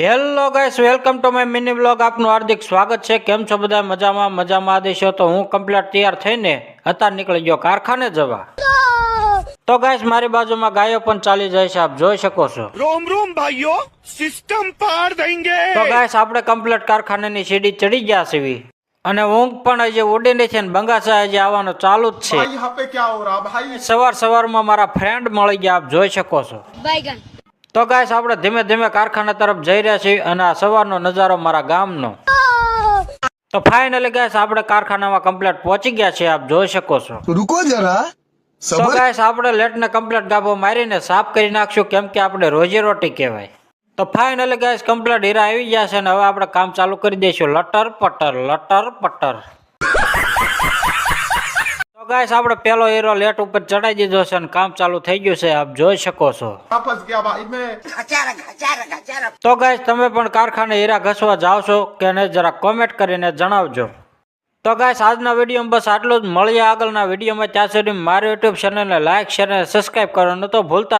Hello guys, welcome to my mini blog. આપનું હાર્દિક સ્વાગત છે. કેમ છો બધા? મજામાં દેશો. તો હું કમ્પ્લીટ તૈયાર થઈને અત્યારે નીકળી ગયો કારખાને જવા. તો ગાઈસ, મારી બાજુમાં ગાયો પણ ચાલી જાય છે, આપ જોઈ શકો છો. रोम रोम भाइयों सिस्टम पार देंगे। તો ગાઈસ, આપણે કમ્પ્લીટ કારખાનાની સીડી ચડી ગયા છીએ અને ઊંઘ પણ હજી ઉડી નથી છે ને બંગાસા હજી આવવાનું ચાલુ જ છે. भाई यहाँ पे क्या हो रहा भाई? સવારમાં મારા ફ્રેન્ડ મળી ગયા, આપ જોઈ શકો છો. તો ગાઈસ, આપણે ધીમે ધીમે કારખાના તરફ જઈ રહ્યા છીએ અને આ સવારનો નજારો મારા ગામનો. તો ફાઇનલી ગાઈસ, આપણે કારખાનામાં કમ્પ્લીટ પહોંચી ગયા છીએ, આપ જોઈ શકો છો. रुको जरा તો ગાઈસ, આપણે લેટને કમ્પ્લીટ ગાભો મારીને સાફ કરી નાખશું, કેમ કે આપણે રોજી રોટી કહેવાય. તો ફાઇનલી ગાઈસ, કમ્પ્લીટ હીરા આવી ગયા છે અને હવે આપણે કામ ચાલુ કરી દઈશું. લટર પટર. તો ગાઈસ, આપણે પેલો હીરો લેટ ઉપર ચડાઈ દીધો છે અને કામ ચાલુ થઈ ગયું છે, આપ જોઈ શકો છો. फंस गया भाई मैं। તો ગાઈસ, તમે પણ કારખાને હીરા ઘસવા જાઓ છો કે નહીં જરા કોમેન્ટ કરીને જણાવજો. તો ગાઈસ, આજના વિડીયોમાં બસ આટલું જ. મળીએ આગળના વિડીયોમાં. ત્યાં સુધી મારી યુટ્યુબ ચેનલને લાઈક, શેર અને સબસ્ક્રાઈબ કરવાનું તો ભૂલતા